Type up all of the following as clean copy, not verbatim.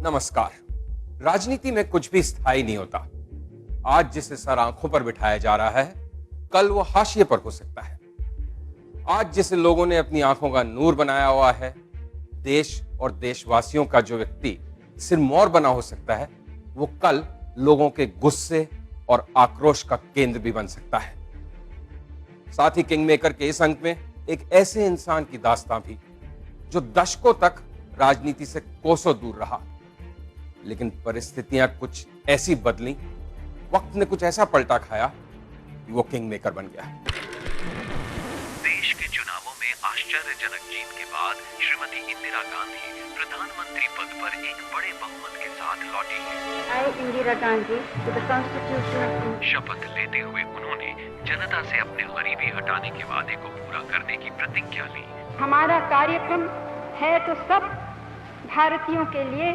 नमस्कार। राजनीति में कुछ भी स्थायी नहीं होता। आज जिसे सर आंखों पर बिठाया जा रहा है, कल वो हाशिए पर हो सकता है। आज जिसे लोगों ने अपनी आंखों का नूर बनाया हुआ है, देश और देशवासियों का जो व्यक्ति सिरमौर बना हो सकता है, वो कल लोगों के गुस्से और आक्रोश का केंद्र भी बन सकता है। साथ ही किंग मेकर के इस अंक में एक ऐसे इंसान की दास्तां भी, जो दशकों तक राजनीति से कोसों दूर रहा, लेकिन परिस्थितियां कुछ ऐसी बदली, वक्त ने कुछ ऐसा पलटा खाया कि वो किंग मेकर बन गया। देश के चुनावों में आश्चर्यजनक जीत के बाद श्रीमती इंदिरा गांधी प्रधानमंत्री पद पर एक बड़े बहुमत के साथ लौटी हैं। इंदिरा गांधी शपथ लेते हुए उन्होंने जनता से अपने गरीबी हटाने के वादे को पूरा करने की प्रतिज्ञा ली। हमारा कार्यक्रम है तो सब भारतीयों के लिए,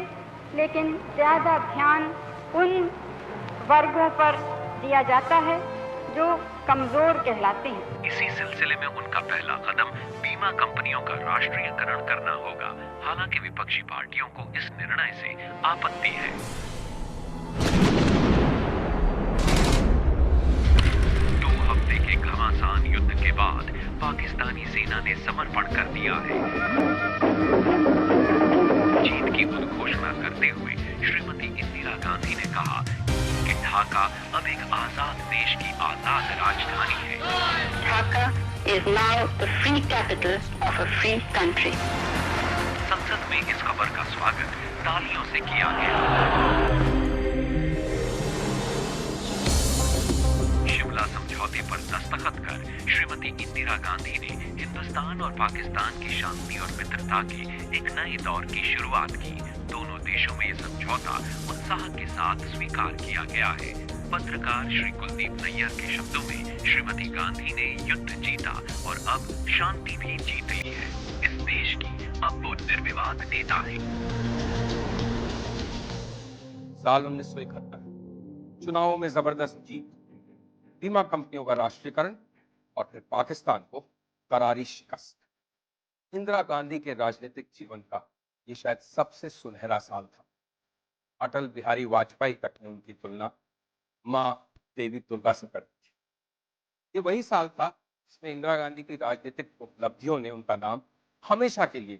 लेकिन ज्यादा ध्यान उन वर्गों पर दिया जाता है जो कमजोर कहलाते हैं। इसी सिलसिले में उनका पहला कदम बीमा कंपनियों का राष्ट्रीयकरण करना होगा। हालांकि विपक्षी पार्टियों को इस निर्णय से आपत्ति है। 2 हफ्ते के घमासान युद्ध के बाद पाकिस्तानी सेना ने समर्पण कर दिया है। जीत की उद्घोषणा करते हुए श्रीमती इंदिरा गांधी ने कहा कि ढाका अब एक आजाद देश की आजाद राजधानी है। Dhaka is now the free capital of a free country. संसद में इस खबर का स्वागत तालियों से किया गया। शिमला समझौते पर दस्तखत कर श्रीमती इंदिरा गांधी ने हिंदुस्तान और पाकिस्तान की शांति और मित्रता के एक नए दौर की शुरुआत की। दोनों देशों में यह समझौता उत्साह के साथ स्वीकार किया गया है। पत्रकार श्री कुलदीप नैयर के शब्दों में श्रीमती गांधी ने युद्ध जीता और अब शांति भी जीत ली है। इस देश की अब वो निर्विवाद नेता है। साल 1971 चुनावों में जबरदस्त जीत, बीमा कंपनियों का राष्ट्रीयकरण और फिर पाकिस्तान को करारी शिकस्त। इंदिरा गांधी के राजनीतिक जीवन का ये शायद सबसे सुनहरा साल था। अटल बिहारी वाजपेयी तक ने उनकी तुलना मां देवी दुर्गा से कर दी थी। ये वही साल था जिसमें इंदिरा गांधी की राजनीतिक उपलब्धियों ने उनका नाम हमेशा के लिए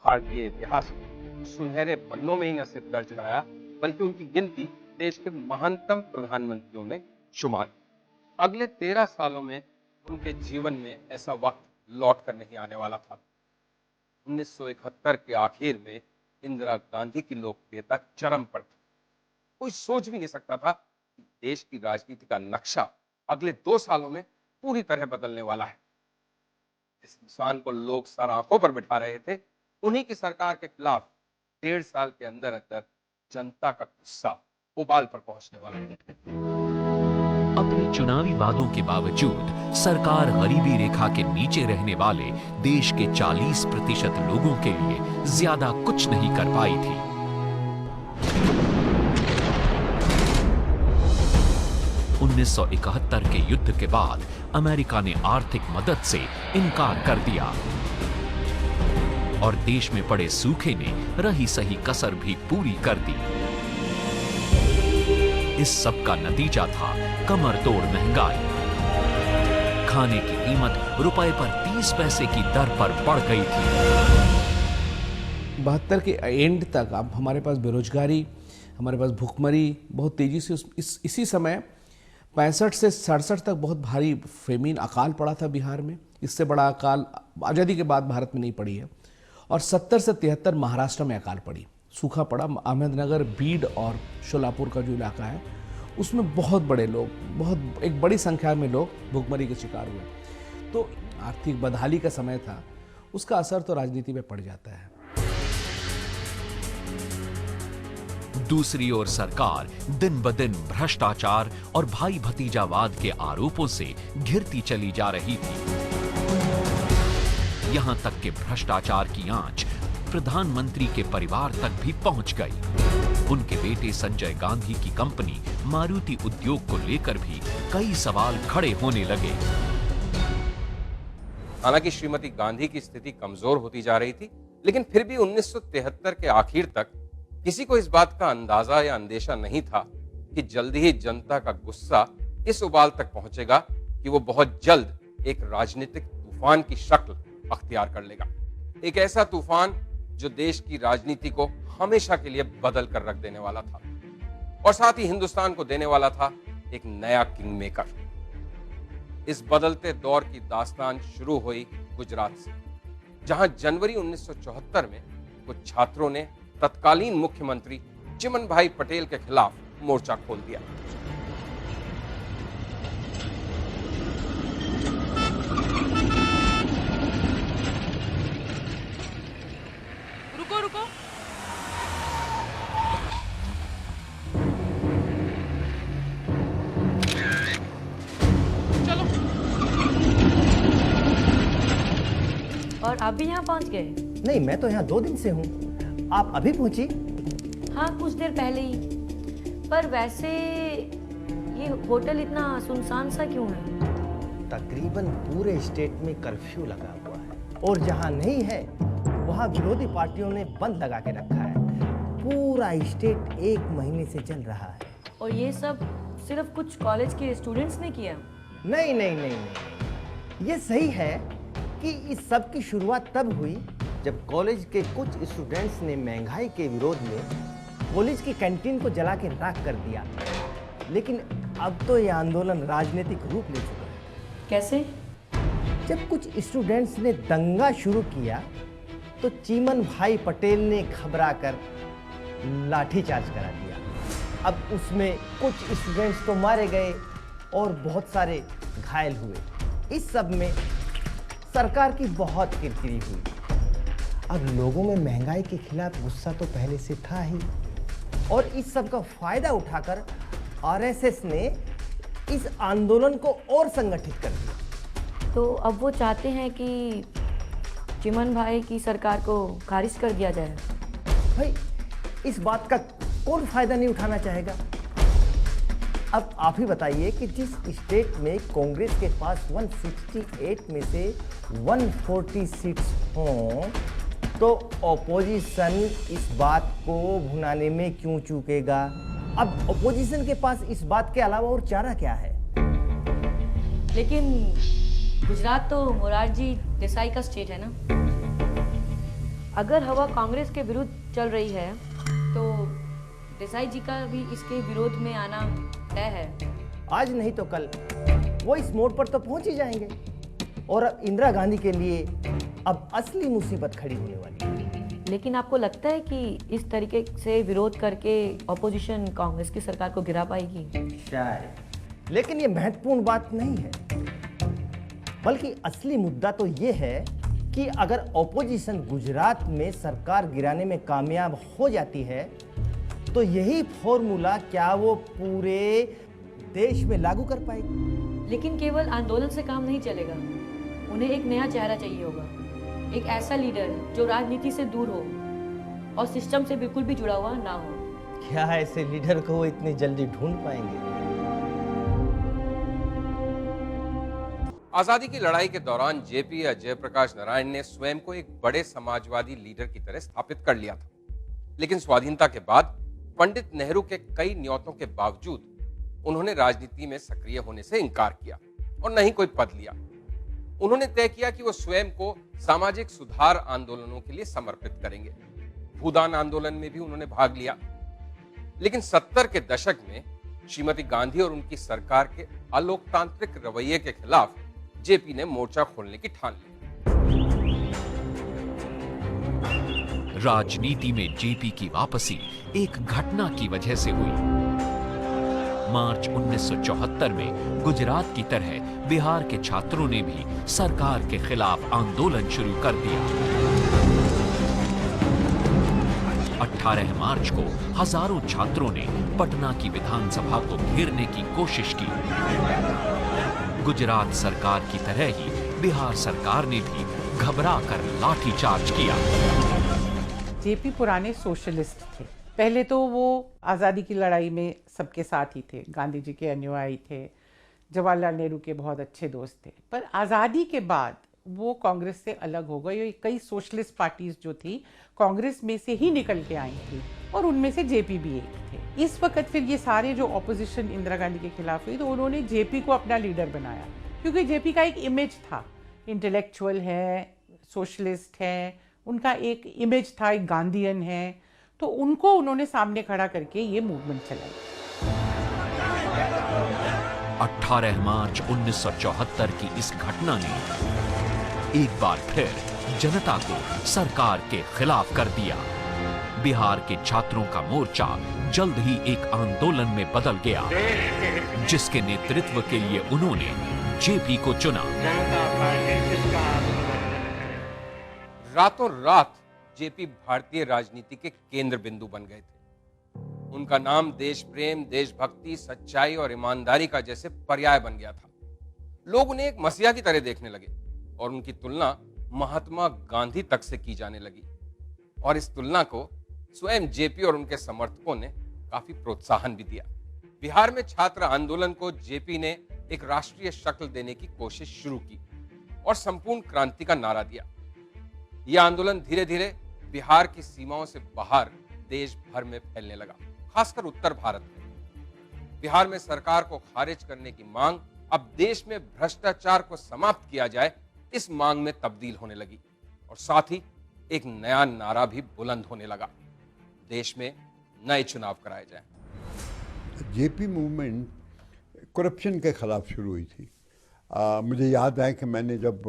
भारतीय इतिहास में सुनहरे पन्नों में ही न सिर्फ दर्ज कराया, बल्कि उनकी गिनती देश के महानतम प्रधानमंत्रियों में शुमार। अगले 13 सालों में उनके जीवन में ऐसा वक्त लौट कर नहीं आने वाला था। 1971 के आखिर में इंदिरा गांधी की लोकप्रियता चरम पर थी। कोई सोच भी नहीं सकता था कि देश की राजनीति का नक्शा अगले 2 सालों में पूरी तरह बदलने वाला है। इस इंसान को लोग सर आंखों पर बिठा रहे थे, उन्हीं की सरकार के खिलाफ 1.5 साल के अंदर अंदर जनता का गुस्सा उबाल पर पहुंचने वाला है। अपने चुनावी वादों के बावजूद सरकार गरीबी रेखा के नीचे रहने वाले देश के 40% लोगों के लिए ज्यादा कुछ नहीं कर पाई थी। उन्नीस 1971 के युद्ध के बाद अमेरिका ने आर्थिक मदद से इनकार कर दिया और देश में पड़े सूखे ने रही सही कसर भी पूरी कर दी। इस सब का नतीजा था कमर तोड़ महंगाई। खाने की कीमत रुपए पर 30 पैसे की दर पर बढ़ गई थी। 72 के एंड तक अब हमारे पास बेरोजगारी, हमारे पास भुखमरी बहुत तेजी से इसी समय 65 से 67 तक बहुत भारी फेमीन अकाल पड़ा था बिहार में। इससे बड़ा अकाल आज़ादी के बाद भारत में नहीं पड़ी है। और 70 से 73 महाराष्ट्र में अकाल पड़ी, सूखा पड़ा। अहमदनगर, बीड और शोलापुर का जो इलाका है उसमें बहुत बड़े लोग, बहुत एक बड़ी संख्या में लोग भुखमरी के शिकार हुए। तो आर्थिक बदहाली का समय था, उसका असर तो राजनीति में पड़ जाता है। दूसरी ओर सरकार दिन ब दिन भ्रष्टाचार और भाई भतीजावाद के आरोपों से घिरती चली जा रही थी। यहां तक कि भ्रष्टाचार की आंच प्रधानमंत्री के परिवार तक भी पहुंच गई। उनके बेटे संजय गांधी की कंपनी मारुति उद्योग को लेकर भी कई सवाल खड़े होने लगे। हालांकि श्रीमती गांधी की स्थिति कमजोर होती जा रही थी, लेकिन फिर भी 1973 के आखिर तक किसी को इस बात का अंदाजा या अंदेशा नहीं था कि जल्दी ही जनता का गुस्सा इस उबाल तक पहुंचेगा कि वो बहुत जल्द एक राजनीतिक तूफान की शक्ल अख्तियार कर लेगा। एक ऐसा तूफान जो देश की राजनीति को हमेशा के लिए बदल कर रख देने वाला था और साथ ही हिंदुस्तान को देने वाला था एक नया किंग मेकर। इस बदलते दौर की दास्तान शुरू हुई गुजरात से, जहां जनवरी 1974 में कुछ छात्रों ने तत्कालीन मुख्यमंत्री चिमन भाई पटेल के खिलाफ मोर्चा खोल दिया। रुको रुको, चलो। और आप भी यहाँ पहुँच गए? नहीं, मैं तो यहाँ 2 दिन से हूँ। आप अभी पहुँची? हाँ, कुछ देर पहले ही। पर वैसे ये होटल इतना सुनसान सा क्यों है? तकरीबन पूरे स्टेट में कर्फ्यू लगा हुआ है और जहाँ नहीं है वहाँ विरोधी पार्टियों ने बंद लगा के रखा है। पूरा स्टेट 1 महीने से चल रहा है। और ये सब सिर्फ कुछ कॉलेज के स्टूडेंट्स ने किया? नहीं नहीं नहीं नहीं, ये सही है कि इस सब की शुरुआत तब हुई जब कॉलेज के कुछ स्टूडेंट्स ने महंगाई के विरोध में कॉलेज की कैंटीन को जला के राख कर दिया। लेकिन अब तो ये आंदोलन राजनीतिक रूप ले चुका है। कैसे? जब कुछ स्टूडेंट्स ने दंगा शुरू किया तो चिमन भाई पटेल ने घबरा कर लाठीचार्ज करा दिया। अब उसमें कुछ स्टूडेंट्स तो मारे गए और बहुत सारे घायल हुए। इस सब में सरकार की बहुत किरकिरी हुई। अब लोगों में महंगाई के खिलाफ गुस्सा तो पहले से था ही और इस सब का फायदा उठाकर आरएसएस ने इस आंदोलन को और संगठित कर दिया। तो अब वो चाहते हैं कि चिमन भाई की सरकार को खारिज कर दिया जाए। भाई, इस बात का कौन फायदा नहीं उठाना चाहेगा? अब आप ही बताइए कि जिस स्टेट में कांग्रेस के पास 168 में से 140 सीट्स हों तो ऑपोजिशन इस बात को भुनाने में क्यों चूकेगा? अब ऑपोजिशन के पास इस बात के अलावा और चारा क्या है? लेकिन गुजरात तो मोरारजी देसाई का स्टेट है ना। अगर हवा कांग्रेस के विरुद्ध चल रही है तो देसाई जी का भी इसके विरोध में आना तय है। आज नहीं तो कल वो इस मोड़ पर तो पहुंच ही जाएंगे और अब इंदिरा गांधी के लिए अब असली मुसीबत खड़ी होने वाली है। लेकिन आपको लगता है कि इस तरीके से विरोध करके ऑपोजिशन कांग्रेस की सरकार को गिरा पाएगी? शायद, लेकिन ये महत्वपूर्ण बात नहीं है। बल्कि असली मुद्दा तो ये है कि अगर ऑपोजिशन गुजरात में सरकार गिराने में कामयाब हो जाती है तो यही फॉर्मूला क्या वो पूरे देश में लागू कर पाएगी? लेकिन केवल आंदोलन से काम नहीं चलेगा। उन्हें एक नया चेहरा चाहिए होगा, एक ऐसा लीडर जो राजनीति से दूर हो और सिस्टम से बिल्कुल भी जुड़ा हुआ ना हो। क्या ऐसे लीडर को वो इतनी जल्दी ढूंढ पाएंगे? आजादी की लड़ाई के दौरान जेपी या जयप्रकाश नारायण ने स्वयं को एक बड़े समाजवादी लीडर की तरह स्थापित कर लिया था। लेकिन स्वाधीनता के बाद पंडित नेहरू के कई न्योतों के बावजूद उन्होंने राजनीति में सक्रिय होने से इनकार किया और न ही कोई पद लिया। उन्होंने तय किया कि वो स्वयं को सामाजिक सुधार आंदोलनों के लिए समर्पित करेंगे। भूदान आंदोलन में भी उन्होंने भाग लिया। लेकिन 70 के दशक में श्रीमती गांधी और उनकी सरकार के अलोकतांत्रिक रवैये के खिलाफ जेपी ने मोर्चा खोलने की ठान ली। राजनीति में जेपी की वापसी एक घटना की वजह से हुई। मार्च 1974 में गुजरात की तरह बिहार के छात्रों ने भी सरकार के खिलाफ आंदोलन शुरू कर दिया। 18 मार्च को हजारों छात्रों ने पटना की विधानसभा को घेरने की कोशिश की। गुजरात सरकार की तरह ही बिहार सरकार ने भी घबरा कर लाठीचार्ज किया। जेपी पुराने सोशलिस्ट थे। पहले तो वो आज़ादी की लड़ाई में सबके साथ ही थे, गांधी जी के अनुयायी थे, जवाहरलाल नेहरू के बहुत अच्छे दोस्त थे। पर आज़ादी के बाद वो कांग्रेस से अलग हो गई। ये कई सोशलिस्ट पार्टीज जो थी कांग्रेस में से ही निकल के आई थी और उनमें से जेपी भी एक थे। इस वक्त फिर ये सारे जो ऑपोजिशन इंदिरा गांधी के खिलाफ हुई तो उन्होंने जेपी को अपना लीडर बनाया, क्योंकि जेपी का एक इमेज था, इंटेलेक्चुअल है, सोशलिस्ट है, उनका एक इमेज था, एक गांधीयन है, तो उनको उन्होंने सामने खड़ा करके ये मूवमेंट चलाई। 18 मार्च 1974 की इस घटना ने एक बार फिर जनता को सरकार के खिलाफ कर दिया। बिहार के छात्रों का मोर्चा जल्द ही एक आंदोलन में बदल गया, जिसके नेतृत्व के लिए उन्होंने जेपी को चुना। रातों रात जेपी भारतीय राजनीति के केंद्र बिंदु बन गए थे। उनका नाम देश प्रेम, देशभक्ति, सच्चाई और ईमानदारी का जैसे पर्याय बन गया था। लोग उन्हें एक मसीहा की तरह देखने लगे और उनकी तुलना महात्मा गांधी तक से की जाने लगी। और इस तुलना को स्वयं जेपी और उनके समर्थकों ने काफी प्रोत्साहन भी दिया। बिहार में छात्र आंदोलन को जेपी ने एक राष्ट्रीय शक्ल देने की कोशिश शुरू की और संपूर्ण क्रांति का नारा दिया। यह आंदोलन धीरे धीरे बिहार की सीमाओं से बाहर देश भर में फैलने लगा, खासकर उत्तर भारत में। बिहार में सरकार को खारिज करने की मांग अब देश में भ्रष्टाचार को समाप्त किया जाए, इस मांग में तब्दील होने लगी और साथ ही एक नया नारा भी बुलंद होने लगा, देश में नए चुनाव कराए जाएं। जेपी मूवमेंट करप्शन के खिलाफ शुरू हुई थी। मुझे याद है कि मैंने जब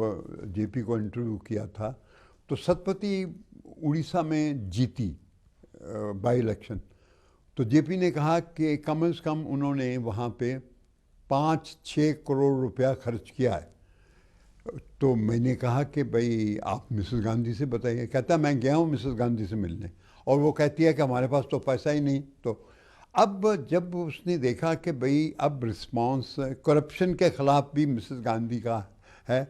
जेपी को इंटरव्यू किया था तो सतपथी उड़ीसा में जीती बाई इलेक्शन, तो जेपी ने कहा कि कम से कम उन्होंने वहाँ पे 5-6 करोड़ रुपया खर्च किया है। तो मैंने कहा कि भाई आप मिसेस गांधी से बताइए। कहता मैं गया हूँ मिसेस गांधी से मिलने, और वो कहती है कि हमारे पास तो पैसा ही नहीं। तो अब जब उसने देखा कि भाई अब रिस्पांस करप्शन के ख़िलाफ़ भी मिसेस गांधी का है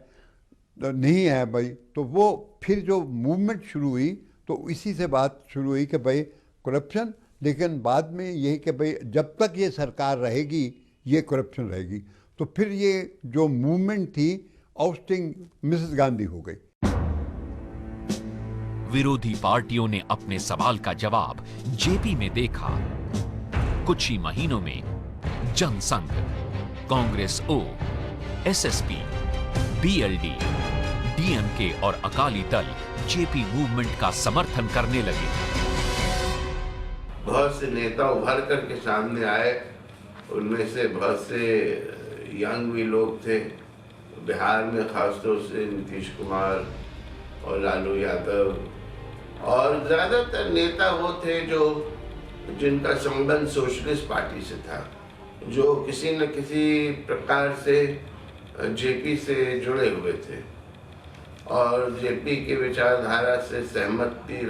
तो नहीं है भाई, तो वो फिर जो मूवमेंट शुरू हुई तो इसी से बात शुरू हुई कि भाई करप्शन, लेकिन बाद में ये कि भाई जब तक ये सरकार रहेगी ये करप्शन रहेगी। तो फिर ये जो मूवमेंट थी आउस्टिंग मिसेस गांधी हो गई। विरोधी पार्टियों ने अपने सवाल का जवाब जेपी में देखा। कुछ ही महीनों में जनसंघ, कांग्रेस ओ, एसएसपी, बीएलडी, डीएमके और अकाली दल जेपी मूवमेंट का समर्थन करने लगे। बहुत से नेता उभर करके सामने आए, उनमें से बहुत से यंग भी लोग थे। बिहार में खासतौर से नीतीश कुमार और लालू यादव, और ज़्यादातर नेता वो थे जो जिनका संबंध सोशलिस्ट पार्टी से था, जो किसी न किसी प्रकार से जेपी से जुड़े हुए थे और जेपी की विचारधारा से सहमति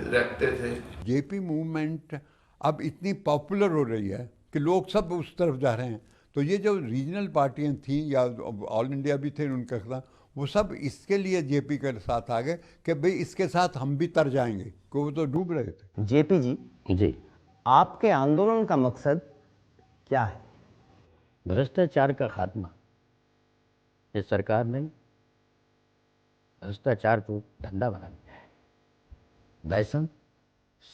रखते थे। जेपी मूवमेंट अब इतनी पॉपुलर हो रही है कि लोग सब उस तरफ जा रहे हैं। तो ये जो रीजनल पार्टियां थीं या ऑल इंडिया भी थे उनके खिलाफ, वो सब इसके लिए जेपी के साथ आ गए कि भाई इसके साथ हम भी तर जाएंगे, क्योंकि वो तो डूब रहे थे। जेपी जी, आपके आंदोलन का मकसद क्या है? भ्रष्टाचार का खात्मा। ये सरकार ने भ्रष्टाचार को धंधा बना दिया है। लाइसेंस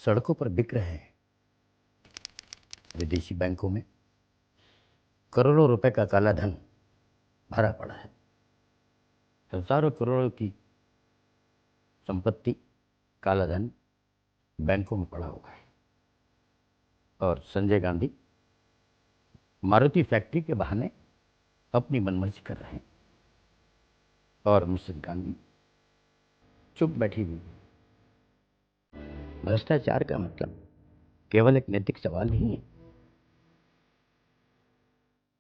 सड़कों पर बिक रहे हैं, विदेशी बैंकों में करोड़ों रुपए का काला धन भरा पड़ा है। हजारों करोड़ों की संपत्ति, काला धन बैंकों में पड़ा हुआ है। और संजय गांधी मारुति फैक्ट्री के बहाने अपनी मनमर्जी कर रहे हैं और मिसेस गांधी चुप बैठी हुई। भ्रष्टाचार का मतलब केवल एक नैतिक सवाल नहीं है।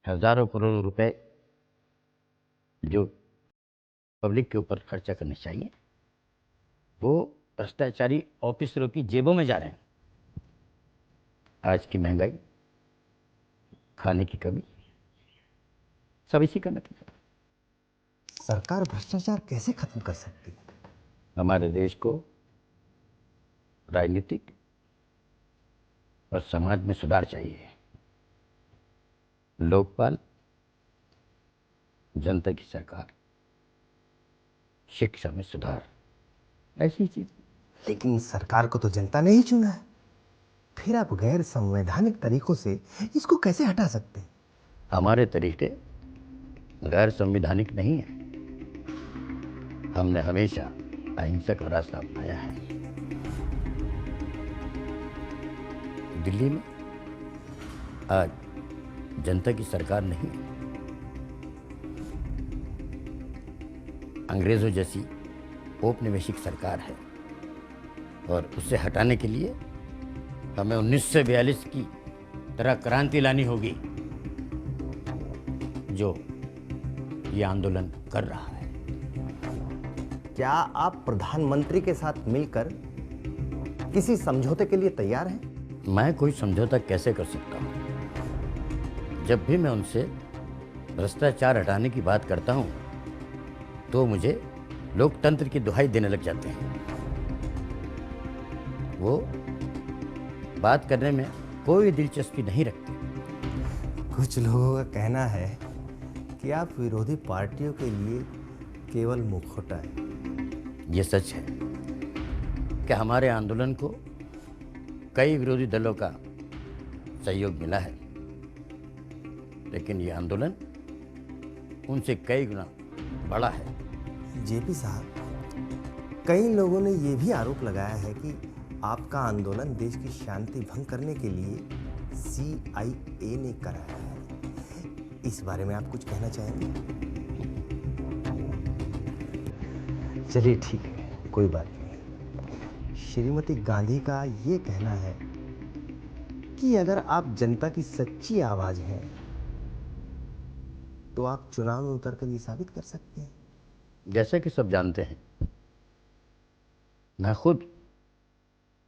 हजारों करोड़ रुपए जो पब्लिक के ऊपर खर्चा करने चाहिए वो भ्रष्टाचारी ऑफिसरों की जेबों में जा रहे हैं। आज की महंगाई, खाने की कमी, सब इसी का नतीजा। सरकार भ्रष्टाचार कैसे खत्म कर सकती है? हमारे देश को राजनीतिक और समाज में सुधार चाहिए। लोकपाल, जनता की सरकार, शिक्षा में सुधार, ऐसी चीज। लेकिन सरकार को तो जनता ने ही चुना है, फिर आप गैर संवैधानिक तरीकों से इसको कैसे हटा सकते हैं? हमारे तरीके गैर संवैधानिक नहीं है। हमने हमेशा अहिंसक रास्ता अपनाया है। दिल्ली में आज जनता की सरकार नहीं है, अंग्रेजों जैसी औपनिवेशिक सरकार है, और उसे हटाने के लिए हमें 1942 की तरह क्रांति लानी होगी, जो ये आंदोलन कर रहा है। क्या आप प्रधानमंत्री के साथ मिलकर किसी समझौते के लिए तैयार हैं? मैं कोई समझौता कैसे कर सकता हूँ? जब भी मैं उनसे भ्रष्टाचार हटाने की बात करता हूँ तो मुझे लोकतंत्र की दुहाई देने लग जाते हैं। वो बात करने में कोई दिलचस्पी नहीं रखते। कुछ लोगों का कहना है कि आप विरोधी पार्टियों के लिए केवल मुखौटा है। ये सच है कि हमारे आंदोलन को कई विरोधी दलों का सहयोग मिला है, लेकिन ये आंदोलन उनसे कई गुना बड़ा है। जेपी साहब, कई लोगों ने यह भी आरोप लगाया है कि आपका आंदोलन देश की शांति भंग करने के लिए CIA ने कराया है। इस बारे में आप कुछ कहना चाहेंगे? चलिए ठीक है, कोई बात नहीं। श्रीमती गांधी का ये कहना है कि अगर आप जनता की सच्ची आवाज हैं तो आप चुनाव में उतरकर ये साबित कर सकते हैं। जैसे कि सब जानते हैं, मैं खुद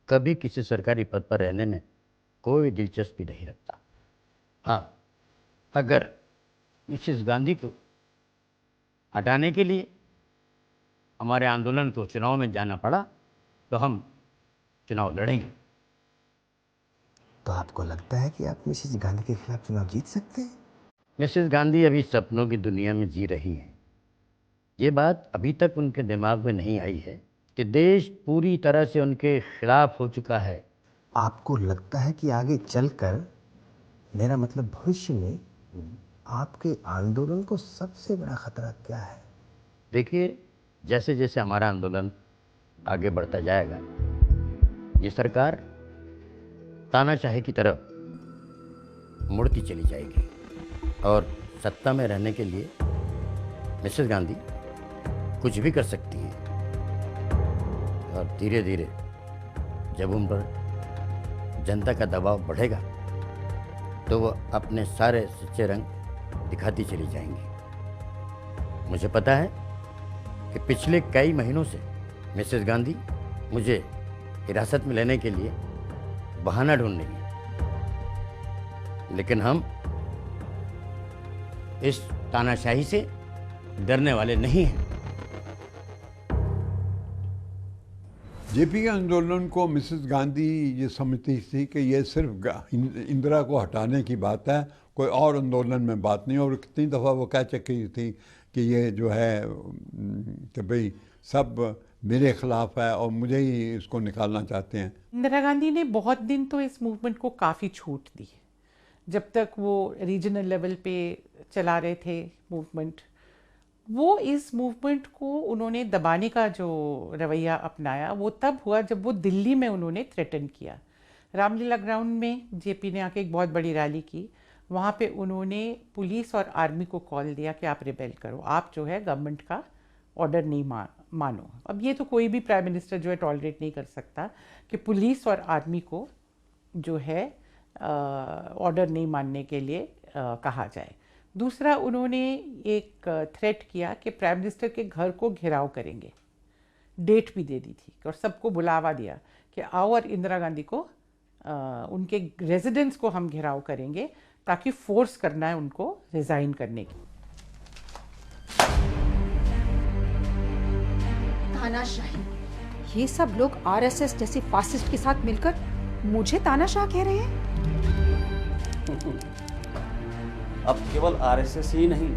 कभी किसी सरकारी पद पर रहने में कोई दिलचस्पी नहीं रखता। हाँ, अगर मिसेस गांधी को हटाने के लिए हमारे आंदोलन को चुनाव में जाना पड़ा तो हम चुनाव लड़ेंगे। तो आपको लगता है कि आप मिसेस गांधी के खिलाफ चुनाव जीत सकते हैं? मिसेस गांधी अभी सपनों की दुनिया में जी रही हैं। ये बात अभी तक उनके दिमाग में नहीं आई है कि देश पूरी तरह से उनके खिलाफ हो चुका है। आपको लगता है कि आगे चलकर, मेरा मतलब भविष्य में, आपके आंदोलन को सबसे बड़ा खतरा क्या है? देखिए, जैसे जैसे हमारा आंदोलन आगे बढ़ता जाएगा, ये सरकार तानाशाही की तरफ मुड़ती चली जाएगी और सत्ता में रहने के लिए मिसेस गांधी कुछ भी कर सकती है। और धीरे धीरे जब उन पर जनता का दबाव बढ़ेगा तो वो अपने सारे सच्चे रंग दिखाती चली जाएंगी। मुझे पता है कि पिछले कई महीनों से मिसेस गांधी मुझे हिरासत में लेने के लिए बहाना ढूंढ रही है, लेकिन हम इस तानाशाही से डरने वाले नहीं हैं। जेपी के आंदोलन को मिसेस गांधी ये समझती थी कि ये सिर्फ इंदिरा को हटाने की बात है, कोई और आंदोलन में बात नहीं। और कितनी दफ़ा वो कह चुकी थी कि ये जो है कि भाई सब मेरे खिलाफ है और मुझे ही इसको निकालना चाहते हैं। इंदिरा गांधी ने बहुत दिन तो इस मूवमेंट को काफ़ी छूट दी। जब तक वो रीजनल लेवल पे चला रहे थे मूवमेंट, वो इस मूवमेंट को उन्होंने दबाने का जो रवैया अपनाया वो तब हुआ जब वो दिल्ली में उन्होंने थ्रेटन किया। रामलीला ग्राउंड में जेपी ने आके एक बहुत बड़ी रैली की। वहाँ पे उन्होंने पुलिस और आर्मी को कॉल दिया कि आप रिबेल करो, आप जो है गवर्नमेंट का ऑर्डर नहीं मानो। अब ये तो कोई भी प्राइम मिनिस्टर जो है टॉलरेट नहीं कर सकता कि पुलिस और आर्मी को जो है ऑर्डर नहीं मानने के लिए कहा जाए। दूसरा, उन्होंने एक थ्रेट किया कि प्राइम मिनिस्टर के घर को घेराव करेंगे। डेट भी दे दी थी और सबको बुलावा दिया कि आओ और इंदिरा गांधी को उनके रेजिडेंस को हम घेराव करेंगे ताकि फोर्स करना है उनको रिजाइन करने की। तानाशाही, ये सब लोग आरएसएस जैसी फासिस्ट के साथ मिलकर मुझे तानाशाह कह रहे हैं। अब केवल आरएसएस ही नहीं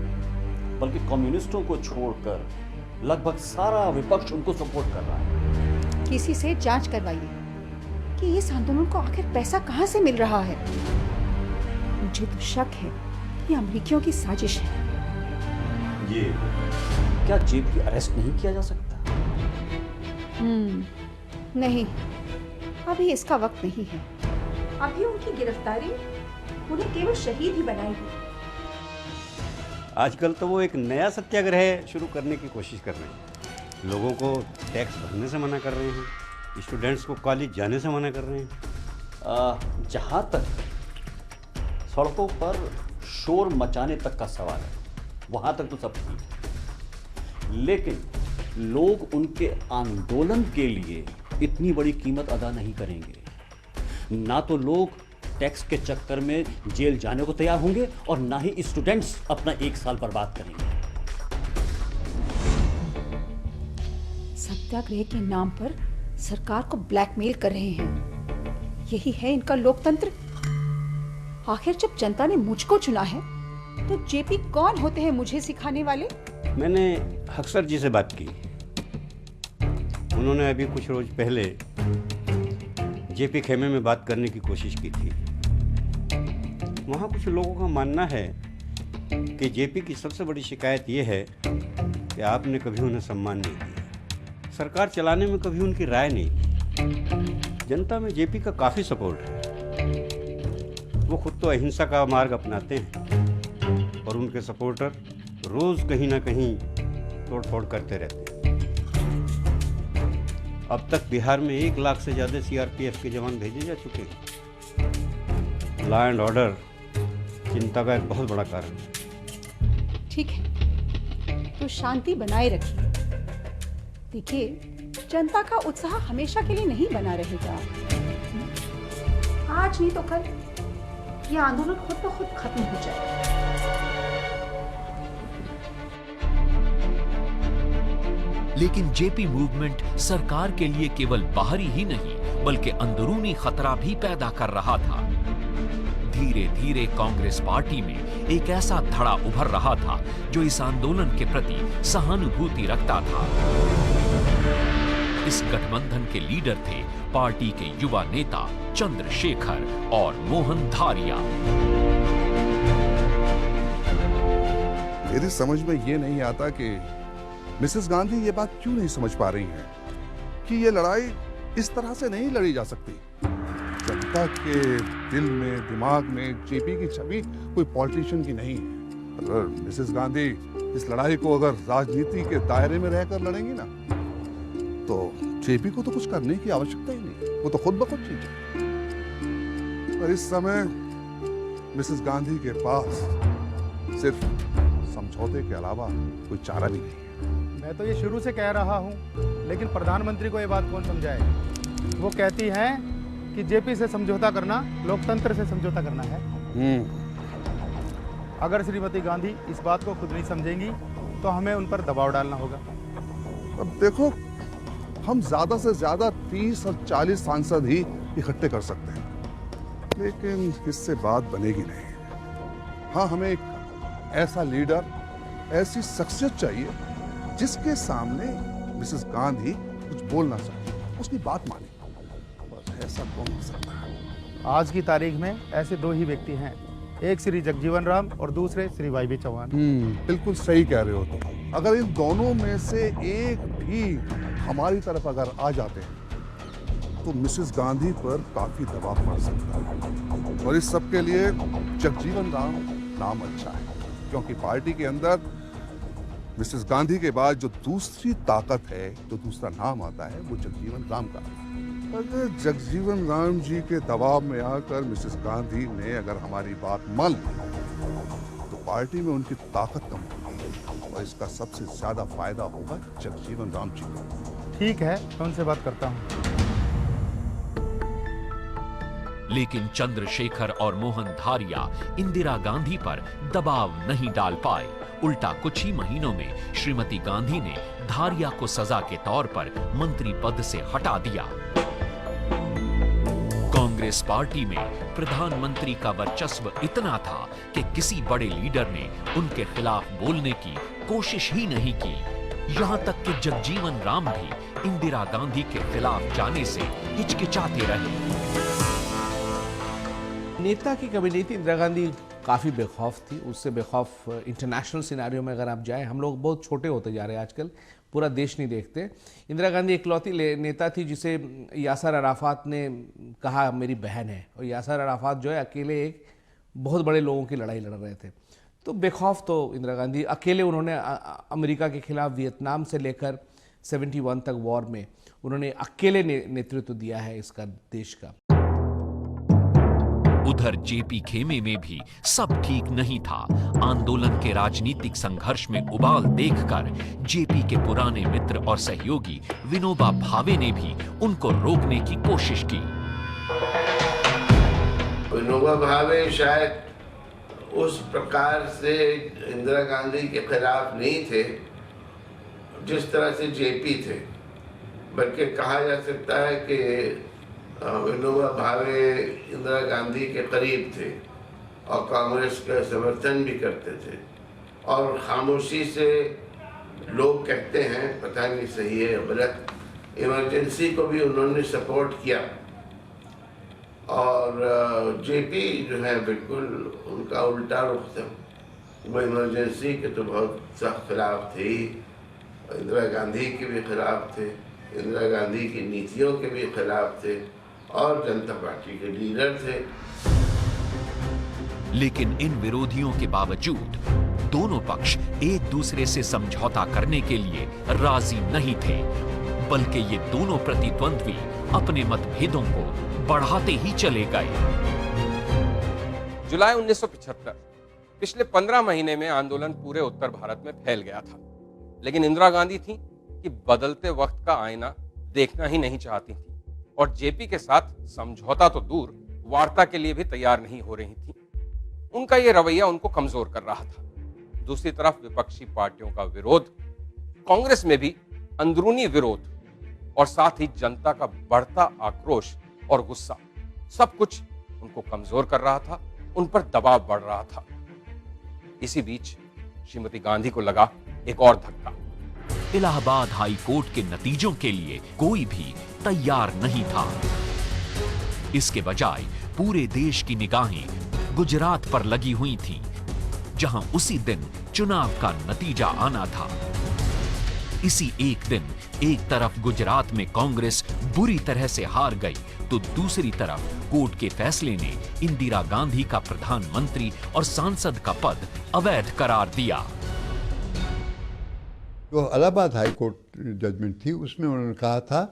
बल्कि कम्युनिस्टों को छोड़कर लगभग सारा विपक्ष उनको सपोर्ट कर रहा है। किसी से जांच करवाइए कि इस आंदोलन को आखिर पैसा कहां से मिल रहा है। मुझे तो शक है कि अमेरिकियों की साजिश है। ये क्या जेपी अरेस्ट नहीं किया जा सकता? नहीं, अभी इसका वक्त नहीं है। अभी उनकी गिरफ्तारी उन्हें केवल शहीद ही बनाएगी। आजकल तो वो एक नया सत्याग्रह शुरू करने की कोशिश कर रहे हैं। लोगों को टैक्स भरने से मना कर रहे हैं, स्टूडेंट्स को कॉलेज जाने से मना कर रहे हैं। जहाँ तक सड़कों पर शोर मचाने तक का सवाल है, वहाँ तक तो सब ठीक है, लेकिन लोग उनके आंदोलन के लिए इतनी बड़ी कीमत अदा नहीं करेंगे। ना तो लोग टैक्स के चक्कर में जेल जाने को तैयार होंगे और ना ही स्टूडेंट्स अपना 1 साल बर्बाद करेंगे। सत्याग्रह के नाम पर सरकार को ब्लैकमेल कर रहे हैं। यही है इनका लोकतंत्र। आखिर जब जनता ने मुझको चुना है तो जेपी कौन होते हैं मुझे सिखाने वाले? मैंने अक्सर जी से बात की। उन्होंने अभी कुछ रोज पहले जेपी खेमे में बात करने की कोशिश की थी। वहाँ कुछ लोगों का मानना है कि जेपी की सबसे बड़ी शिकायत ये है कि आपने कभी उन्हें सम्मान नहीं दिया, सरकार चलाने में कभी उनकी राय नहीं दी। जनता में जेपी का काफ़ी सपोर्ट है। वो खुद तो अहिंसा का मार्ग अपनाते हैं और उनके सपोर्टर रोज़ कहीं ना कहीं तोड़फोड़ करते रहते हैं। अब तक बिहार में 1 लाख से ज़्यादा सीआरपीएफ के जवान भेजे जा चुके हैं। लॉ एंड ऑर्डर चिंता का एक बहुत बड़ा कारण है। ठीक है, तो शांति बनाए रखिए। देखिए, जनता का उत्साह हमेशा के लिए नहीं बना रहेगा। आज नहीं तो कल यह आंदोलन खुद ब खुद खत्म हो जाएगा। लेकिन जेपी मूवमेंट सरकार के लिए केवल बाहरी ही नहीं बल्कि अंदरूनी खतरा भी पैदा कर रहा था। धीरे धीरे कांग्रेस पार्टी में एक ऐसा धड़ा उभर रहा था जो इस आंदोलन के प्रति सहानुभूति रखता था। इस गठबंधन के लीडर थे पार्टी के युवा नेता चंद्रशेखर और मोहन धारिया। मेरी समझ में ये नहीं आता कि मिसेस गांधी ये बात क्यों नहीं समझ पा रही हैं कि ये लड़ाई इस तरह से नहीं लड़ी जा सकती। जनता के दिल में, दिमाग में जेपी की छवि कोई पॉलिटिशियन की नहीं है। अगर मिसेस गांधी इस लड़ाई को अगर राजनीति के दायरे में रहकर लड़ेंगी ना, तो जेपी को तो कुछ करने की आवश्यकता ही नहीं, वो तो खुद ब खुद चीज है। पर इस समय मिसेस गांधी के पास सिर्फ समझौते के अलावा कोई चारा भी नहीं है। मैं तो ये शुरू से कह रहा हूँ, लेकिन प्रधानमंत्री को ये बात कौन समझाए। वो कहती हैं कि जेपी से समझौता करना लोकतंत्र से समझौता करना है। अगर श्रीमती गांधी इस बात को खुद नहीं समझेंगी तो हमें उन पर दबाव डालना होगा। अब देखो, हम ज्यादा से ज्यादा 30 और 40 सांसद ही इकट्ठे कर सकते हैं, लेकिन इससे बात बनेगी नहीं। हाँ, हमें एक ऐसा लीडर, ऐसी शख्सियत चाहिए जिसके सामने मिसेस गांधी कुछ बोल ना सके, उसकी बात माने। बस ऐसा कौन हो सकता है? आज की तारीख में ऐसे 2 ही व्यक्ति हैं, एक श्री जगजीवन राम और दूसरे श्री वाई चौहान। बिल्कुल सही कह रहे हो तुम। अगर इन दोनों में से एक भी हमारी तरफ अगर आ जाते हैं तो मिसेस गांधी पर काफी दबाव पड़ सकता है। और इस सब के लिए जगजीवन राम नाम अच्छा है, क्योंकि पार्टी के अंदर मिसेस गांधी के बाद जो दूसरी ताकत है, जो दूसरा नाम आता है, वो जगजीवन राम का। अगर जगजीवन राम जी के दबाव में आकर मिसेस गांधी ने अगर हमारी बात मान ली तो पार्टी में उनकी ताकत कम होगी और इसका सबसे ज्यादा फायदा होगा जगजीवन राम जी को। ठीक है, मैं उनसे बात करता हूँ। लेकिन चंद्रशेखर और मोहन धारिया इंदिरा गांधी पर दबाव नहीं डाल पाए। उल्टा कुछ ही महीनों में श्रीमती गांधी ने धारिया को सजा के तौर पर मंत्री पद से हटा दिया। कांग्रेस पार्टी में प्रधानमंत्री का वर्चस्व इतना था कि किसी बड़े लीडर ने उनके खिलाफ बोलने की कोशिश ही नहीं की। यहाँ तक कि जगजीवन राम भी इंदिरा गांधी के खिलाफ जाने से हिचकिचाते रहे। नेता की कमी नहीं थी, इंदिरा गांधी काफ़ी बेखौफ थी। उससे बेखौफ इंटरनेशनल सिनेरियो में अगर आप जाएं, हम लोग बहुत छोटे होते जा रहे हैं आजकल, पूरा देश नहीं देखते। इंदिरा गांधी इकलौती नेता थी जिसे यासर अराफात ने कहा मेरी बहन है, और यासर अराफात जो है अकेले एक बहुत बड़े लोगों की लड़ाई लड़ रहे थे। तो बेखौफ तो इंदिरा गांधी अकेले, उन्होंने अमेरिका के खिलाफ वियतनाम से लेकर 71 तक वॉर में उन्होंने अकेले नेतृत्व दिया है इसका, देश का। उधर जेपी खेमे में भी सब ठीक नहीं था। आंदोलन के राजनीतिक संघर्ष में उबाल देखकर जेपी के पुराने मित्र और सहयोगी विनोबा भावे ने भी उनको रोकने की कोशिश की। विनोबा भावे शायद उस प्रकार से इंदिरा गांधी के खिलाफ नहीं थे जिस तरह से जेपी थे, बल्कि कहा जा सकता है कि विनोबा भावे इंदिरा गांधी के करीब थे और कांग्रेस का समर्थन भी करते थे, और खामोशी से लोग कहते हैं, पता नहीं सही है गलत, इमरजेंसी को भी उन्होंने सपोर्ट किया। और जेपी जो है बिल्कुल उनका उल्टा रुख था। वो इमरजेंसी के तो बहुत सख्त खिलाफ थे, इंदिरा गांधी के भी खिलाफ थे, इंदिरा गांधी की नीतियों के भी खिलाफ थे, और जनता पार्टी के लीडर थे। लेकिन इन विरोधियों के बावजूद दोनों पक्ष एक दूसरे से समझौता करने के लिए राजी नहीं थे, बल्कि ये दोनों प्रतिद्वंद्वी अपने मतभेदों को बढ़ाते ही चले गए। जुलाई 1975, पिछले 15 महीने में आंदोलन पूरे उत्तर भारत में फैल गया था, लेकिन इंदिरा गांधी थी कि बदलते वक्त का आईना देखना ही नहीं चाहती थी, और जेपी के साथ समझौता तो दूर, वार्ता के लिए भी तैयार नहीं हो रही थी। उनका यह रवैया उनको कमजोर कर रहा था। दूसरी तरफ विपक्षी पार्टियों का विरोध, कांग्रेस में भी अंदरूनी विरोध, और साथ ही जनता का बढ़ता आक्रोश और गुस्सा, सब कुछ उनको कमजोर कर रहा था, उन पर दबाव बढ़ रहा था। इसी बीच श्रीमती गांधी को लगा एक और धक्का। इलाहाबाद हाई कोर्ट के नतीजों के लिए कोई भी तैयार नहीं था। इसके बजाय पूरे देश की निगाहें गुजरात पर लगी हुई थीं, जहां उसी दिन चुनाव का नतीजा आना था। इसी एक दिन एक तरफ गुजरात में कांग्रेस बुरी तरह से हार गई, तो दूसरी तरफ कोर्ट के फैसले ने इंदिरा गांधी का प्रधानमंत्री और सांसद का पद अवैध करार दिया। जो इलाहाबाद हाई कोर्ट जजमेंट थी, उसमें उन्होंने कहा था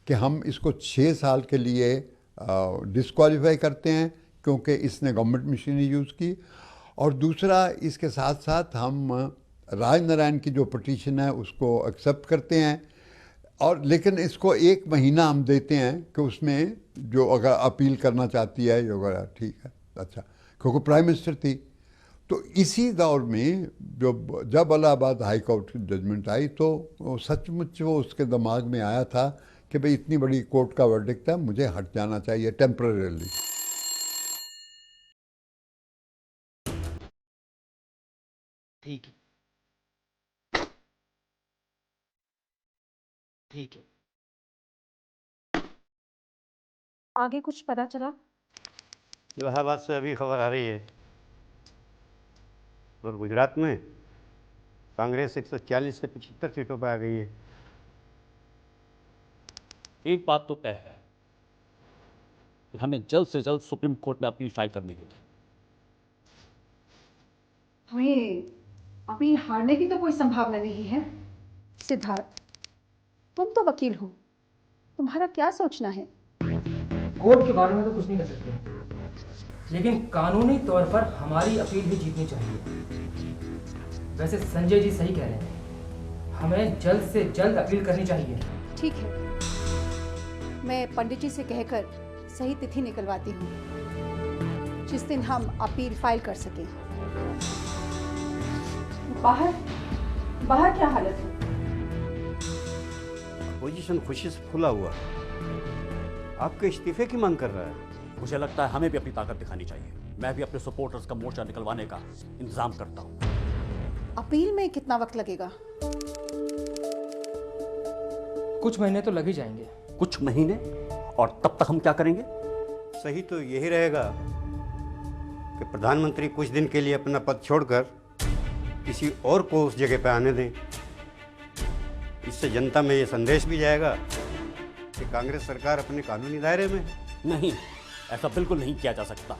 कि हम इसको 6 साल के लिए डिस्क्वालीफाई करते हैं क्योंकि इसने गवर्नमेंट मशीनरी यूज़ की, और दूसरा इसके साथ साथ हम राजनारायण की जो पिटीशन है उसको एक्सेप्ट करते हैं, और लेकिन इसको 1 महीना हम देते हैं कि उसमें जो अगर अपील करना चाहती है, जो अगर ठीक है, अच्छा, क्योंकि प्राइम मिनिस्टर थी। तो इसी दौर में जब इलाहाबाद हाई कोर्ट की जजमेंट आई, तो सचमुच वो उसके दिमाग में आया था कि भाई इतनी बड़ी कोर्ट का वर्डिक्ट है, मुझे हट जाना चाहिए टेम्परेरीली। ठीक है, ठीक है। आगे कुछ पता चला? इलाहाबाद से अभी खबर आ रही है, और गुजरात में कांग्रेस 140 से 75 सीटों पर आ गई है। एक बात तो तय है कि हमें जल्द से जल्द सुप्रीम कोर्ट में अपील फाइल करनी होगी। हमें अपील हारने की तो कोई संभावना नहीं है। सिद्धार्थ, तुम तो वकील हो, तुम्हारा क्या सोचना है? कोर्ट के बारे में तो कुछ नहीं कर सकते, लेकिन कानूनी तौर पर हमारी अपील भी जीतनी चाहिए। वैसे संजय जी सही कह रहे हैं, हमें जल्द से जल्द अपील करनी चाहिए। ठीक है, मैं पंडित जी से कहकर सही तिथि निकलवाती हूँ जिस दिन हम अपील फाइल कर सकें। बाहर क्या हालत है? अपोजिशन खुशी से फूला हुआ, आपके इस्तीफे की मांग कर रहा है। मुझे लगता है हमें भी अपनी ताकत दिखानी चाहिए। मैं भी अपने सपोर्टर्स का मोर्चा निकलवाने का इंतजाम करता हूँ। अपील में कितना वक्त लगेगा? कुछ महीने तो लग ही जाएंगे। कुछ महीने? और तब तक हम क्या करेंगे? सही तो यही रहेगा कि प्रधानमंत्री कुछ दिन के लिए अपना पद छोड़कर किसी और को उस जगह पर आने दें। इससे जनता में ये संदेश भी जाएगा कि कांग्रेस सरकार अपने कानूनी दायरे में है। नहीं, ऐसा बिल्कुल नहीं किया जा सकता।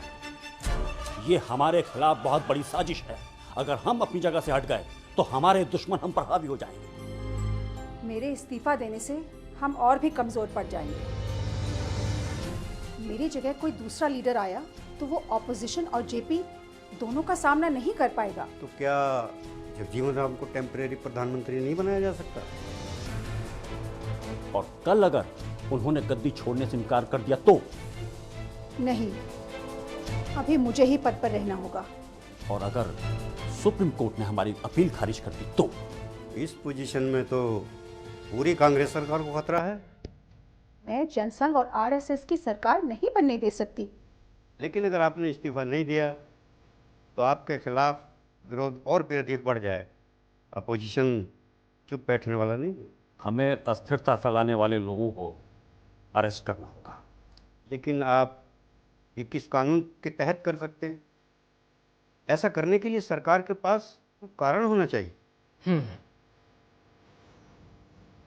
ये हमारे खिलाफ बहुत बड़ी साजिश है। अगर हम अपनी जगह से हट गए तो हमारे दुश्मन हम पर हावी हो जाएंगे। मेरे इस्तीफा देने से हम और भी कमजोर पड़ जाएंगे। मेरी जगह कोई दूसरा लीडर आया तो वो ऑपोजिशन और जेपी दोनों का सामना नहीं कर पाएगा। तो क्या जगजीवन राम को टेम्परेरी प्रधानमंत्री नहीं बनाया जा सकता? और कल अगर उन्होंने गद्दी छोड़ने से इनकार कर दिया तो? नहीं, अभी मुझे ही पद पर रहना होगा। और अगर सुप्रीम कोर्ट ने हमारी अपील खारिज कर दी तो? इस पोजीशन में तो पूरी कांग्रेस सरकार को खतरा है। मैं जनसंघ और आरएसएस की सरकार नहीं बनने दे सकती। लेकिन अगर आपने इस्तीफा नहीं दिया तो आपके खिलाफ विरोध और भी अधिक बढ़ जाए। अपोजिशन चुप बैठने वाला नहीं। हमें अस्थिरता फैलाने वाले लोगों को अरेस्ट करना होगा। लेकिन आप ये किस कानून के तहत कर सकते हैं? ऐसा करने के लिए सरकार के पास कारण होना चाहिए।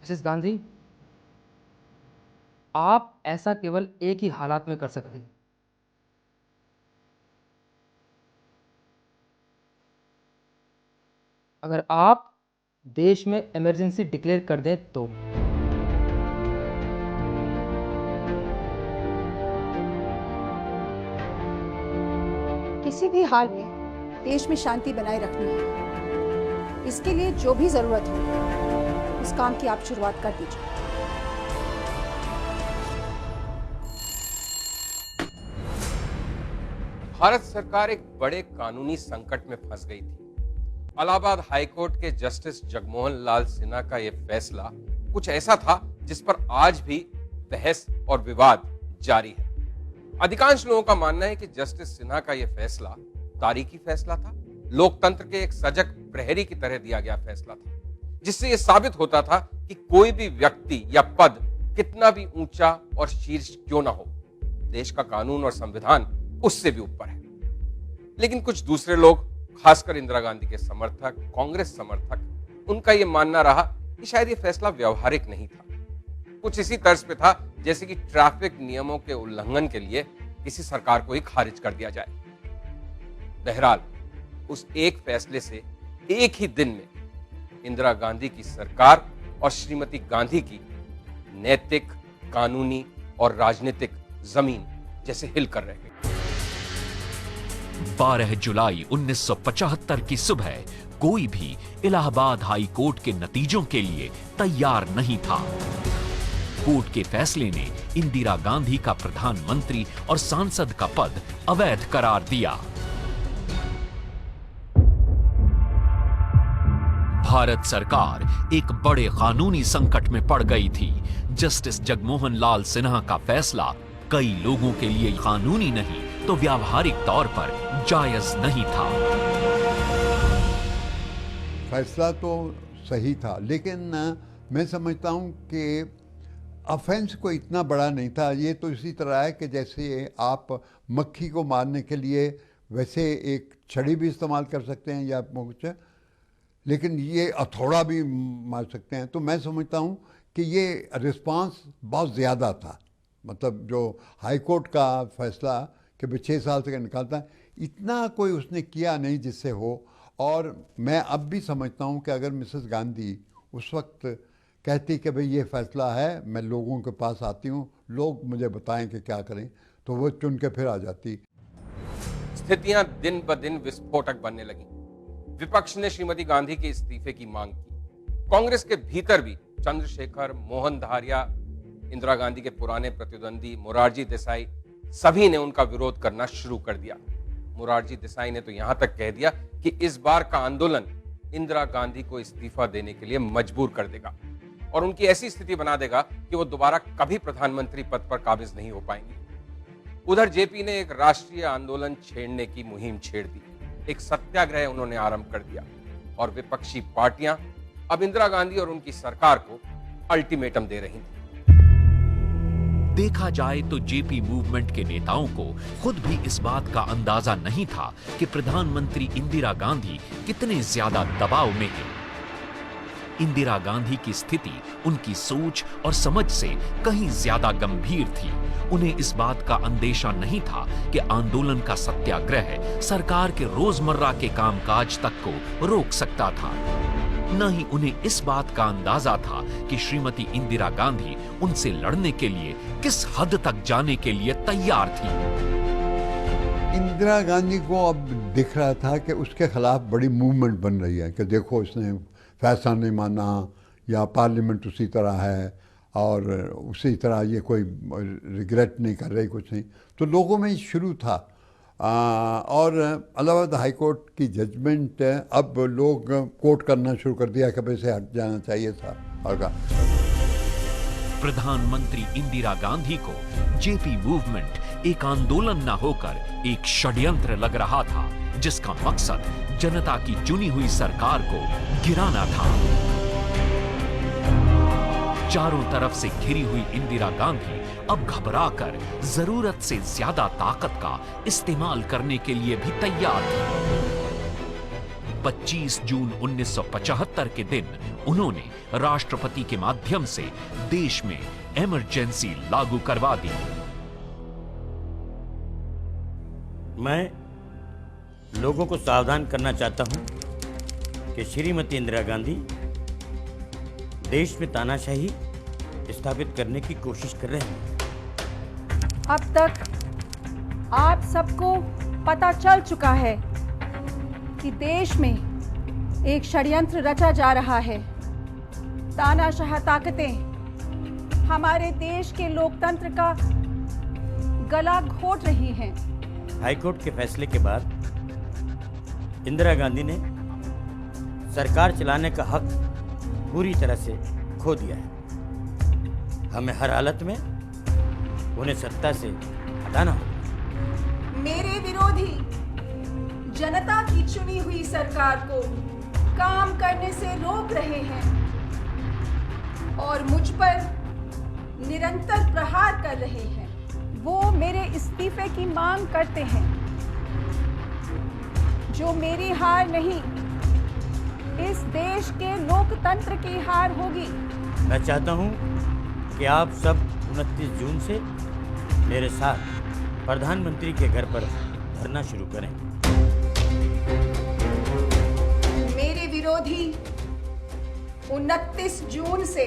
मिसेस गांधी, आप ऐसा केवल एक ही हालात में कर सकते हैं। अगर आप देश में इमरजेंसी डिक्लेयर कर दें तो। किसी भी हाल में देश में शांति बनाए रखनी है। इसके लिए जो भी जरूरत हो उस काम की आप शुरुआत कर दीजिए। भारत सरकार एक बड़े कानूनी संकट में फंस गई थी। इलाहाबाद हाईकोर्ट के जस्टिस जगमोहन लाल सिन्हा का यह फैसला कुछ ऐसा था जिस पर आज भी बहस और विवाद जारी है। अधिकांश लोगों का मानना है कि जस्टिस सिन्हा का यह फैसला तारीखी फैसला था, लोकतंत्र के एक सजग प्रहरी की तरह दिया गया फैसला था, जिससे यह साबित होता था कि कोई भी व्यक्ति या पद कितना भी ऊंचा और शीर्ष क्यों ना हो, देश का कानून और संविधान उससे भी ऊपर है। लेकिन कुछ दूसरे लोग, खासकर इंदिरा गांधी के समर्थक, कांग्रेस समर्थक, उनका यह मानना रहा कि शायद यह फैसला व्यवहारिक नहीं था। कुछ इसी तर्ज पे था जैसे कि ट्रैफिक नियमों के उल्लंघन के लिए किसी सरकार को ही खारिज कर दिया जाए। बहरहाल उस एक फैसले से एक ही दिन में इंदिरा गांधी की सरकार और श्रीमती गांधी की नैतिक, कानूनी और राजनीतिक जमीन जैसे हिल कर रह गई। 12 जुलाई 1975 की सुबह कोई भी इलाहाबाद हाई कोर्ट के नतीजों के लिए तैयार नहीं था। कोर्ट के फैसले ने इंदिरा गांधी का प्रधानमंत्री और सांसद का पद अवैध करार दिया। भारत सरकार एक बड़े कानूनी संकट में पड़ गई थी। जस्टिस जगमोहन लाल सिन्हा का फैसला कई लोगों के लिए कानूनी नहीं तो व्यावहारिक तौर पर जायज नहीं था। फैसला तो सही था, लेकिन मैं समझता हूं कि ऑफेंस को इतना बड़ा नहीं था। ये तो इसी तरह है कि जैसे आप मक्खी को मारने के लिए वैसे एक छड़ी भी इस्तेमाल कर सकते हैं या कुछ, लेकिन ये हथौड़ा भी मार सकते हैं। तो मैं समझता हूँ कि ये रिस्पांस बहुत ज़्यादा था। मतलब जो हाई कोर्ट का फैसला कि भाई 6 साल से निकालता है, इतना कोई उसने किया नहीं जिससे हो। और मैं अब भी समझता हूँ कि अगर मिसेस गांधी उस वक्त कहती कि भाई ये फैसला है, मैं लोगों के पास आती हूँ, लोग मुझे बताएं कि क्या करें, तो वो चुन के फिर आ जाती। स्थितियां दिन ब दिन विस्फोटक बनने लगी। विपक्ष ने श्रीमती गांधी के इस्तीफे की मांग की। कांग्रेस के भीतर भी चंद्रशेखर, मोहन धारिया, इंदिरा गांधी के पुराने प्रतिद्वंदी मोरारजी देसाई, सभी ने उनका विरोध करना शुरू कर दिया। मोरारजी देसाई ने तो यहां तक कह दिया कि इस बार का आंदोलन इंदिरा गांधी को इस्तीफा देने के लिए मजबूर कर देगा और उनकी ऐसी स्थिति बना देगा कि वो दोबारा कभी प्रधानमंत्री पद पर काबिज नहीं हो पाएंगे। उधर जेपी ने एक राष्ट्रीय आंदोलन छेड़ने की मुहिम छेड़ दी। एक सत्याग्रह उन्होंने आरंभ कर दिया और विपक्षी पार्टियां अब इंदिरा गांधी और उनकी सरकार को अल्टीमेटम दे रही थी। देखा जाए तो जेपी मूवमेंट के नेताओं को खुद भी इस बात का अंदाजा नहीं था कि प्रधानमंत्री इंदिरा गांधी कितने ज्यादा दबाव में हैं। इंदिरा गांधी की स्थिति उनकी सोच और समझ से कहीं ज्यादा गंभीर थी। उन्हें इस बात का अंदेशा नहीं था कि आंदोलन का सत्याग्रह सरकार के रोजमर्रा के कामकाज तक को रोक सकता था। न ही उन्हें इस बात का अंदाजा था कि श्रीमती इंदिरा गांधी उनसे लड़ने के लिए किस हद तक जाने के लिए तैयार थी। इंदिरा गांधी को अब दिख रहा था कि उसके खिलाफ बड़ी मूवमेंट बन रही है कि देखो इसने फैसला नहीं माना या पार्लियामेंट उसी तरह है और उसी तरह ये कोई रिग्रेट नहीं कर रही कुछ नहीं, तो लोगों में शुरू था। और इलाहाबाद हाई कोर्ट की जजमेंट अब लोग कोर्ट करना शुरू कर दिया कि भाई से हट जाना चाहिए था। और प्रधानमंत्री इंदिरा गांधी को जेपी मूवमेंट एक आंदोलन न होकर एक षड्यंत्र लग रहा था, जिसका मकसद जनता की चुनी हुई सरकार को गिराना था। चारों तरफ से घिरी हुई इंदिरा गांधी अब घबराकर जरूरत से ज्यादा ताकत का इस्तेमाल करने के लिए भी तैयार थी। 25 जून 1975 के दिन उन्होंने राष्ट्रपति के माध्यम से देश में इमरजेंसी लागू करवा दी। मैं लोगों को सावधान करना चाहता हूं कि श्रीमती इंदिरा गांधी देश में तानाशाही स्थापित करने की कोशिश कर रहे हैं। अब तक आप सबको पता चल चुका है कि देश में एक षड्यंत्र रचा जा रहा है। तानाशाह ताकतें हमारे देश के लोकतंत्र का गला घोट रही हैं। हाईकोर्ट के फैसले के बाद इंदिरा गांधी ने सरकार चलाने का हक पूरी तरह से खो दिया है। हमें हर हालत में उन्हें सत्ता से हटाना होगा। मेरे विरोधी जनता की चुनी हुई सरकार को काम करने से रोक रहे हैं और मुझ पर निरंतर प्रहार कर रहे हैं। वो मेरे इस्तीफे की मांग करते हैं, जो मेरी हार नहीं, इस देश के लोकतंत्र की हार होगी। मैं चाहता हूं कि आप सब 29 जून से मेरे साथ प्रधानमंत्री के घर पर धरना शुरू करें। मेरे विरोधी 29 जून से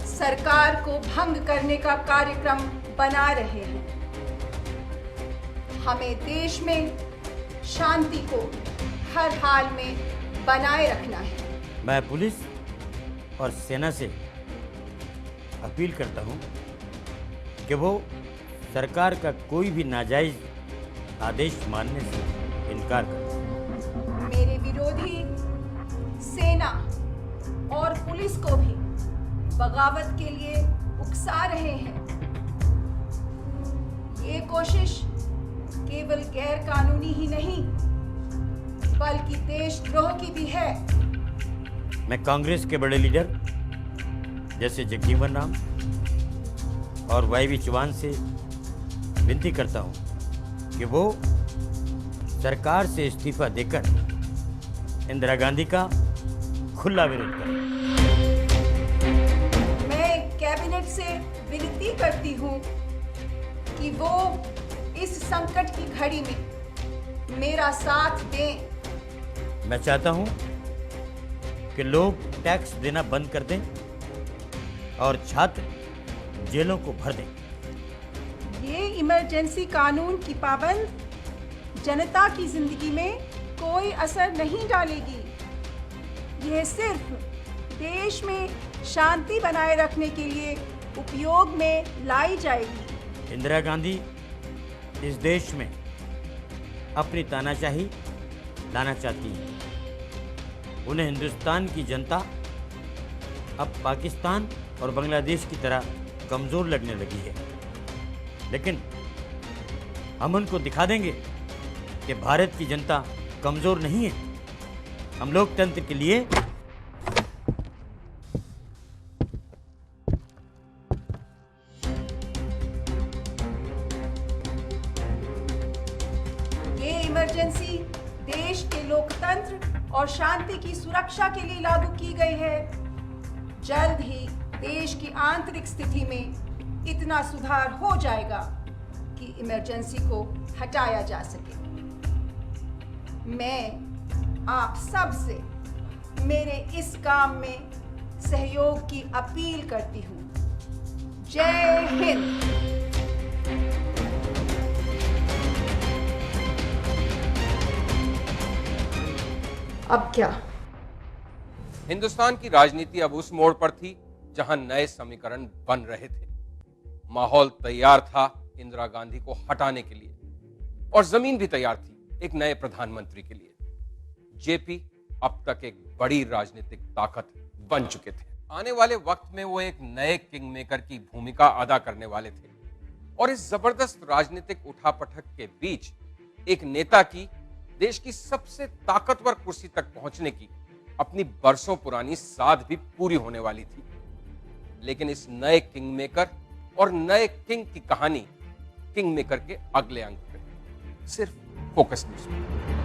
सरकार को भंग करने का कार्यक्रम बना रहे हैं। हमें देश में शांति को हर हाल में बनाए रखना है। मैं पुलिस और सेना से अपील करता हूं कि वो सरकार का कोई भी नाजायज आदेश मानने से इनकार करें। मेरे विरोधी सेना और पुलिस को भी बगावत के लिए उकसा रहे हैं। ये कोशिश केवल गैर कानूनी ही नहीं बल्कि देशद्रोह की भी है। मैं कांग्रेस के बड़े लीडर जैसे जगजीवन राम और वाईवी चौहान से विनती करता हूं कि वो सरकार से इस्तीफा देकर इंदिरा गांधी का खुला विरोध करें। मैं कैबिनेट से विनती करती हूं कि वो इस संकट की घड़ी में मेरा साथ दें। मैं चाहता हूं कि लोग टैक्स देना बंद कर दें और छात्र जेलों को भर दें। ये इमरजेंसी कानून की पाबंद जनता की जिंदगी में कोई असर नहीं डालेगी। ये सिर्फ देश में शांति बनाए रखने के लिए उपयोग में लाई जाएगी। इंदिरा गांधी इस देश में अपनी तानाशाही लाना चाहती हैं। उन्हें हिंदुस्तान की जनता अब पाकिस्तान और बांग्लादेश की तरह कमज़ोर लगने लगी है, लेकिन हम उनको दिखा देंगे कि भारत की जनता कमज़ोर नहीं है। हम लोकतंत्र के लिए और शांति की सुरक्षा के लिए लागू की गई है। जल्द ही देश की आंतरिक स्थिति में इतना सुधार हो जाएगा कि इमरजेंसी को हटाया जा सके। मैं आप सब से मेरे इस काम में सहयोग की अपील करती हूँ। जय हिंद। अब क्या? हिंदुस्तान की राजनीति अब उस मोड़ पर थी जहां नए समीकरण बन रहे थे। माहौल तैयार था इंदिरा गांधी को हटाने के लिए और जमीन भी तैयार थी एक नए प्रधानमंत्री के लिए। जेपी अब तक एक बड़ी राजनीतिक ताकत बन चुके थे। आने वाले वक्त में वो एक नए किंग मेकर की भूमिका अदा करने वाले थे और इस जबरदस्त राजनीतिक उठापटक के बीच एक नेता की देश की सबसे ताकतवर कुर्सी तक पहुंचने की अपनी बरसों पुरानी साध भी पूरी होने वाली थी। लेकिन इस नए किंग मेकर और नए किंग की कहानी किंग मेकर के अगले अंक पे सिर्फ फोकस न्यूज में।